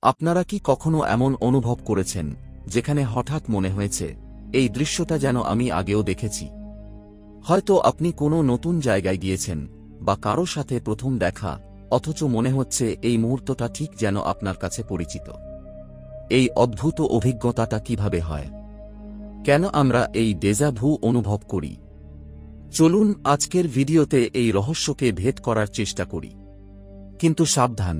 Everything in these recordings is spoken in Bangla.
আপনারা কি কখনো এমন অনুভব করেছেন যেখানে হঠাৎ মনে হয়েছে এই দৃশ্যটা যেন আমি আগেও দেখেছি? হয়তো আপনি কোনো নতুন জায়গায় গিয়েছেন বা কারো সাথে প্রথম দেখা, অথচ মনে হচ্ছে এই মুহূর্তটা ঠিক যেন আপনার কাছে পরিচিত। এই অদ্ভুত অভিজ্ঞতাটা কিভাবে হয়? কেন আমরা এই ডেজা ভু অনুভব করি? চলুন আজকের ভিডিওতে এই রহস্যকে ভেদ করার চেষ্টা করি। কিন্তু সাবধান,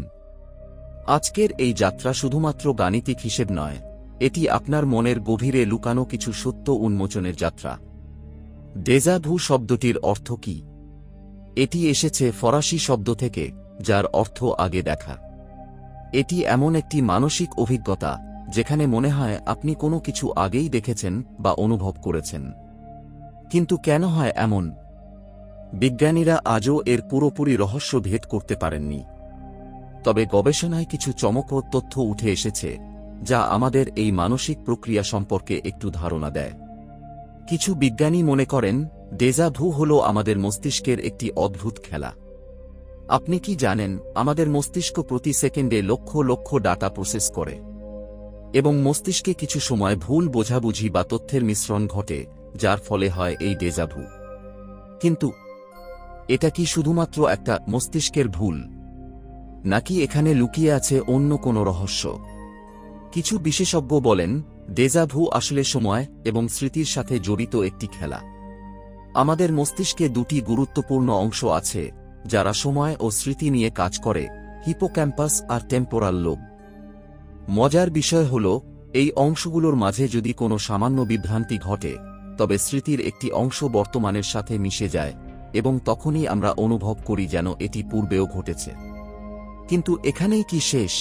আজকের এই যাত্রা শুধুমাত্র গাণিতিক হিসেব নয়, এটি আপনার মনের গভীরে লুকানো কিছু সত্য উন্মোচনের যাত্রা। ডেজা ভু শব্দটির অর্থ কি? এটি এসেছে ফরাসি শব্দ থেকে, যার অর্থ আগে দেখা। এটি এমন একটি মানসিক অভিজ্ঞতা যেখানে মনে হয় আপনি কোনো কিছু আগেই দেখেছেন বা অনুভব করেছেন। কিন্তু কেন হয় এমন? বিজ্ঞানীরা আজও এর পুরোপুরি রহস্য ভেদ করতে পারেননি। তবে গবেষণায় কিছু চমকপ্রদ তথ্য উঠে এসেছে যা আমাদের এই মানসিক প্রক্রিয়া সম্পর্কে একটু ধারণা দেয়। কিছু বিজ্ঞানী মনে করেন ডেজা ভু হল আমাদের মস্তিষ্কের একটি অদ্ভুত খেলা। আপনি কি জানেন, আমাদের মস্তিষ্ক প্রতি সেকেন্ডে লক্ষ লক্ষ ডাটা প্রসেস করে, এবং মস্তিষ্কে কিছু সময় ভুল বোঝাবুঝি বা তথ্যের মিশ্রণ ঘটে, যার ফলে হয় এই ডেজা ভু। কিন্তু এটা কি শুধুমাত্র একটা মস্তিষ্কের ভুল, নাকি এখানে লুকিয়ে আছে অন্য কোনো রহস্য? কিছু বিশেষজ্ঞ বলেন ডেজা ভু আসলে সময় এবং স্মৃতির সাথে জড়িত একটি খেলা। আমাদের মস্তিষ্কে দুটি গুরুত্বপূর্ণ অংশ আছে যারা সময় ও স্মৃতি নিয়ে কাজ করে, হিপোক্যাম্পাস আর টেম্পোরাল লোব। মজার বিষয় হল, এই অংশগুলোর মাঝে যদি কোনো সামান্য বিভ্রান্তি ঘটে, তবে স্মৃতির একটি অংশ বর্তমানের সাথে মিশে যায় এবং তখনই আমরা অনুভব করি যেন এটি পূর্বেও ঘটেছে। কিন্তু এখানেই কি শেষ?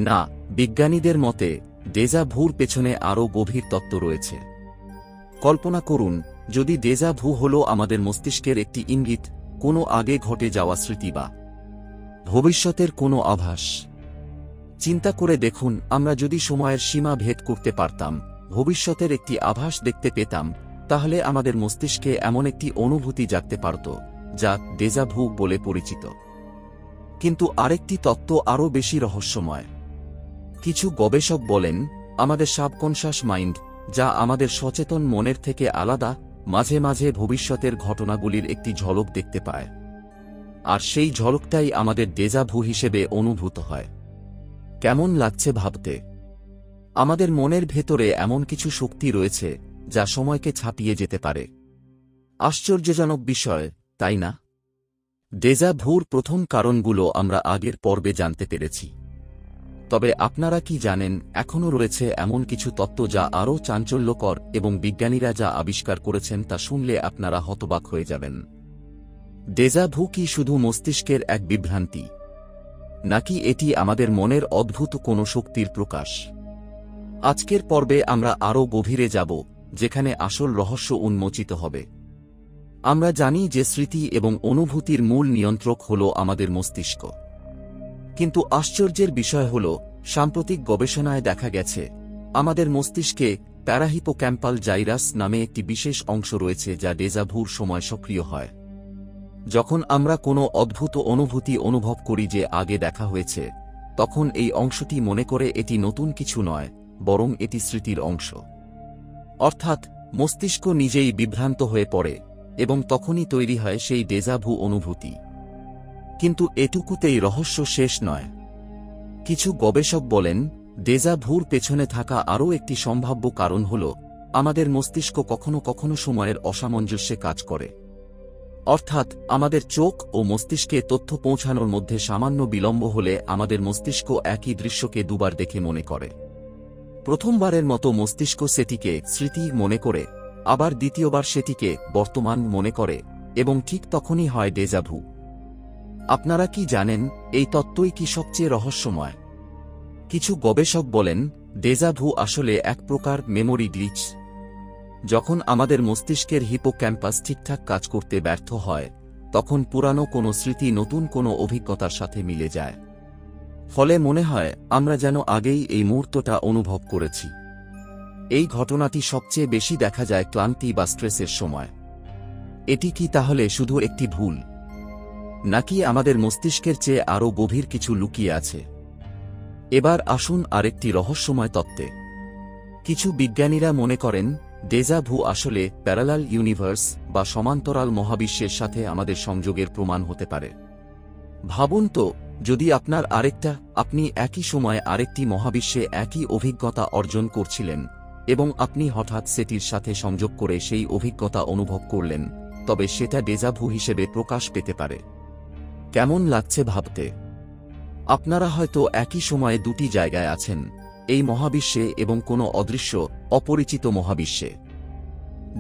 না, বিজ্ঞানীদের মতে ডেজা ভুর পেছনে আরও গভীর তত্ত্ব রয়েছে। কল্পনা করুন, যদি ডেজা ভু হল আমাদের মস্তিষ্কের একটি ইঙ্গিত, কোনো আগে ঘটে যাওয়া স্মৃতি বা ভবিষ্যতের কোনো আভাস। চিন্তা করে দেখুন, আমরা যদি সময়ের সীমা ভেদ করতে পারতাম, ভবিষ্যতের একটি আভাস দেখতে পেতাম, তাহলে আমাদের মস্তিষ্কে এমন একটি অনুভূতি জাগতে পারত যা ডেজা ভু বলে পরিচিত। কিন্তু আরেকটি তত্ত্ব আরও বেশি রহস্যময়। কিছু গবেষক বলেন আমাদের সাবকনশাস মাইন্ড, যা আমাদের সচেতন মনের থেকে আলাদা, মাঝে মাঝে ভবিষ্যতের ঘটনাগুলির একটি ঝলক দেখতে পায়, আর সেই ঝলকটাই আমাদের ডেজা ভু হিসেবে অনুভূত হয়। কেমন লাগছে ভাবতে? আমাদের মনের ভেতরে এমন কিছু শক্তি রয়েছে যা সময়কে ছাপিয়ে যেতে পারে। আশ্চর্যজনক বিষয়, তাই না? ডেজা ভুর প্রথম কারণগুলো আমরা আগের পর্বে জানতে পেরেছি। তবে আপনারা কি জানেন, এখনও রয়েছে এমন কিছু তত্ত্ব যা আরও চাঞ্চল্যকর, এবং বিজ্ঞানীরা যা আবিষ্কার করেছেন তা শুনলে আপনারা হতবাক হয়ে যাবেন। ডেজা ভু কি শুধু মস্তিষ্কের এক বিভ্রান্তি, নাকি এটি আমাদের মনের অদ্ভুত কোনো শক্তির প্রকাশ? আজকের পর্বে আমরা আরও গভীরে যাব, যেখানে আসল রহস্য উন্মোচিত হবে। আমরা জানি যে স্মৃতি এবং অনুভূতির মূল নিয়ন্ত্রক হল আমাদের মস্তিষ্ক। কিন্তু আশ্চর্যের বিষয় হল, সাম্প্রতিক গবেষণায় দেখা গেছে আমাদের মস্তিষ্কে প্যারাহিপোক্যাম্পাল জাইরাস নামে একটি বিশেষ অংশ রয়েছে যা ডেজা ভুর সময় সক্রিয় হয়। যখন আমরা কোনো অদ্ভুত অনুভূতি অনুভব করি যে আগে দেখা হয়েছে, তখন এই অংশটি মনে করে এটি নতুন কিছু নয়, বরং এটি স্মৃতির অংশ। অর্থাৎ মস্তিষ্ক নিজেই বিভ্রান্ত হয়ে পড়ে, এবং তখনই তৈরি হয় সেই ডেজা ভু অনুভূতি। কিন্তু এটুকুতেই রহস্য শেষ নয়। কিছু গবেষক বলেন ডেজা ভুর পেছনে থাকা আরও একটি সম্ভাব্য কারণ হল আমাদের মস্তিষ্ক কখনো কখনো সময়ের অসামঞ্জস্যে কাজ করে। অর্থাৎ আমাদের চোখ ও মস্তিষ্কে তথ্য পৌঁছানোর মধ্যে সামান্য বিলম্ব হলে আমাদের মস্তিষ্ক একই দৃশ্যকে দুবার দেখে মনে করে। প্রথমবারের মতো মস্তিষ্ক সেটিকে স্মৃতি মনে করে, আবার দ্বিতীয়বার সেটিকে বর্তমান মনে করে, এবং ঠিক তখনই হয় ডেজা ভু। আপনারা কি জানেন, এই তত্ত্বই কি সবচেয়ে রহস্যময়? কিছু গবেষক বলেন ডেজা ভু আসলে এক প্রকার মেমোরি গ্লিচ। যখন আমাদের মস্তিষ্কের হিপোক্যাম্পাস ঠিকঠাক কাজ করতে ব্যর্থ হয়, তখন পুরানো কোনো স্মৃতি নতুন কোনো অভিজ্ঞতার সাথে মিলে যায়। ফলে মনে হয় আমরা যেন আগেই এই মুহূর্তটা অনুভব করেছি। এই ঘটনাটি সবচেয়ে বেশি দেখা যায় ক্লান্তি বা স্ট্রেসের সময়। এটি কি তাহলে শুধু একটি ভুল, নাকি আমাদের মস্তিষ্কের চেয়ে আরও গভীর কিছু লুকিয়ে আছে? এবার আসুন আরেকটি রহস্যময় তত্ত্বে। কিছু বিজ্ঞানীরা মনে করেন ডেজা ভু আসলে প্যারালাল ইউনিভার্স বা সমান্তরাল মহাবিশ্বের সাথে আমাদের সংযোগের প্রমাণ হতে পারে। ভাবুন তো, যদি আপনি একই সময়ে আরেকটি মহাবিশ্বে একই অভিজ্ঞতা অর্জন করছিলেন এবং আপনি হঠাৎ সেটির সাথে সংযোগ করে সেই অভিজ্ঞতা অনুভব করলেন, তবে সেটা ডেজা ভু হিসেবে প্রকাশ পেতে পারে। কেমন লাগছে ভাবতে? আপনারা হয়তো একই সময়ে দুটি জায়গায় আছেন, এই মহাবিশ্বে এবং কোনো অদৃশ্য অপরিচিত মহাবিশ্বে।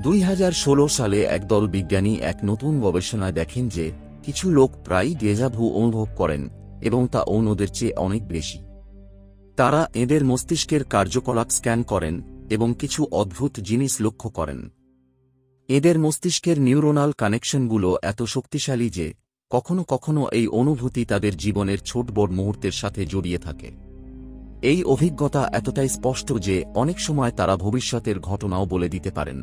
2016 সালে একদল বিজ্ঞানী এক নতুন গবেষণায় দেখেন যে কিছু লোক প্রায়ই ডেজা ভু অনুভব করেন এবং তা অন্যদের চেয়ে অনেক বেশি। তারা এদের মস্তিষ্কের কার্যকলাপ স্ক্যান করেন এবং কিছু অদ্ভুত জিনিস লক্ষ্য করেন। এদের মস্তিষ্কের নিউরোনাল কানেকশনগুলো এত শক্তিশালী যে কখনো কখনো এই অনুভূতি তাদের জীবনের ছোট বড় মুহূর্তের সাথে জড়িয়ে থাকে। এই অভিজ্ঞতা এতটাই স্পষ্ট যে অনেক সময় তারা ভবিষ্যতের ঘটনাও বলে দিতে পারেন।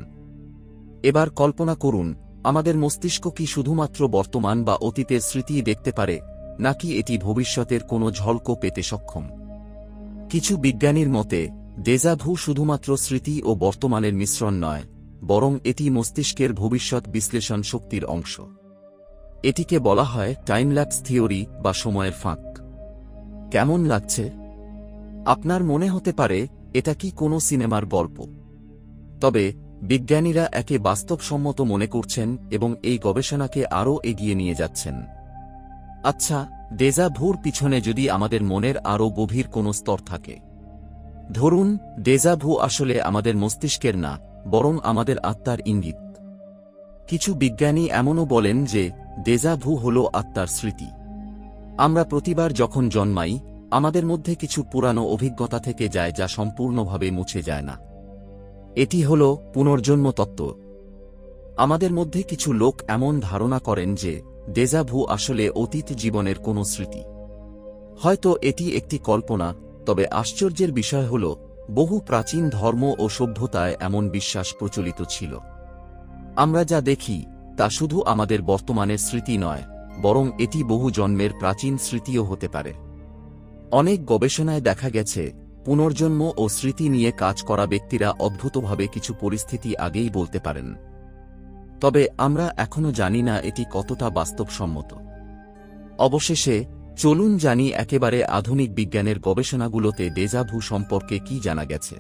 এবার কল্পনা করুন, আমাদের মস্তিষ্ক কি শুধুমাত্র বর্তমান বা অতীতের স্মৃতি দেখতে পারে, নাকি এটি ভবিষ্যতের কোনো ঝলকও পেতে সক্ষম? কিছু বিজ্ঞানীর মতে ডেজা ভু শুধুমাত্র স্মৃতি ও বর্তমানের মিশ্রণ নয়, বরং এটি মস্তিষ্কের ভবিষ্যৎ বিশ্লেষণ শক্তির অংশ। এটিকে বলা হয় টাইমল্যাপস থিওরি বা সময়ের ফাঁক। কেমন লাগছে? আপনার মনে হতে পারে এটা কি কোনো সিনেমার গল্প? তবে বিজ্ঞানীরা একে বাস্তবসম্মত মনে করছেন এবং এই গবেষণাকে আরও এগিয়ে নিয়ে যাচ্ছেন। আচ্ছা, ডেজা ভুর পিছনে যদি আমাদের মনের আরও গভীর কোনো স্তর থাকে? ধরুন, ডেজা ভু আসলে আমাদের মস্তিষ্কের না, বরং আমাদের আত্মার ইঙ্গিত। কিছু বিজ্ঞানী এমনও বলেন যে ডেজা ভু হল আত্মার স্মৃতি। আমরা প্রতিবার যখন জন্মাই, আমাদের মধ্যে কিছু পুরানো অভিজ্ঞতা থেকে যায় যা সম্পূর্ণভাবে মুছে যায় না। এটি হল পুনর্জন্ম তত্ত্ব। আমাদের মধ্যে কিছু লোক এমন ধারণা করেন যে ডেজা ভু আসলে অতীত জীবনের কোনো স্মৃতি। হয়তো এটি একটি কল্পনা, তবে আশ্চর্যের বিষয় হল বহু প্রাচীন ধর্ম ও সভ্যতায় এমন বিশ্বাস প্রচলিত ছিল। আমরা যা দেখি তা শুধু আমাদের বর্তমানের স্মৃতি নয়, বরং এটি বহু জন্মের প্রাচীন স্মৃতিও হতে পারে। অনেক গবেষণায় দেখা গেছে পুনর্জন্ম ও স্মৃতি নিয়ে কাজ করা ব্যক্তিরা অদ্ভুতভাবে কিছু পরিস্থিতি আগেই বলতে পারেন। তবে আমরা এখনো জানি না এটি কতটা বাস্তবসম্মত। অবশেষে চলুন জানি একেবারে আধুনিক বিজ্ঞানের গবেষণাগুলোতে ডেজা ভু সম্পর্কে কি জানা গেছে।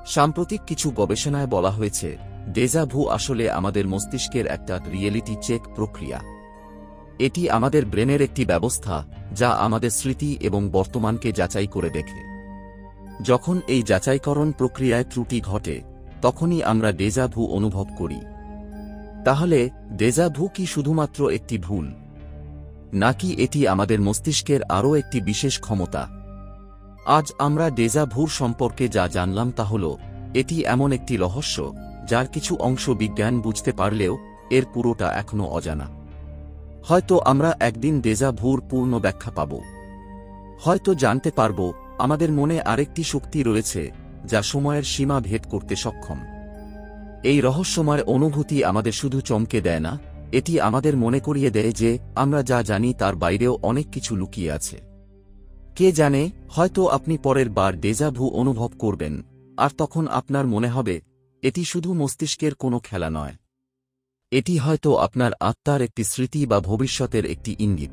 সাম্প্রতিক কিছু গবেষণায় বলা হয়েছে ডেজা ভু আসলে আমাদের মস্তিষ্কের একটা রিয়েলিটি চেক প্রক্রিয়া। এটি আমাদের ব্রেনের একটি ব্যবস্থা যা আমাদের স্মৃতি এবং বর্তমানকে যাচাই করে দেখে। যখন এই যাচাইকরণ প্রক্রিয়ায় ত্রুটি ঘটে, তখনই আমরা ডেজা ভু অনুভব করি। তাহলে ডেজা ভু কি শুধুমাত্র একটি ভুল, নাকি এটি আমাদের মস্তিষ্কের আরও একটি বিশেষ ক্ষমতা? আজ আমরা ডেজা ভুর সম্পর্কে যা জানলাম তা হল এটি এমন একটি রহস্য যার কিছু অংশ বিজ্ঞান বুঝতে পারলেও এর পুরোটা এখনও অজানা। হয়তো আমরা একদিন ডেজা ভুর পূর্ণ ব্যাখ্যা পাব। হয়তো জানতে পারব আমাদের মনে আরেকটি শক্তি রয়েছে যা সময়ের সীমা ভেদ করতে সক্ষম। এই রহস্যময় অনুভূতি আমাদের শুধু চমকে দেয় না, এটি আমাদের মনে করিয়ে দেয় যে আমরা যা জানি তার বাইরেও অনেক কিছু লুকিয়ে আছে। কে জানে, হয়তো আপনি পরের বার ডেজা ভু অনুভব করবেন, আর তখন আপনার মনে হবে এটি শুধু মস্তিষ্কের কোনো খেলা নয়। এটি হয়তো আপনার আত্মার একটি স্মৃতি বা ভবিষ্যতের একটি ইঙ্গিত।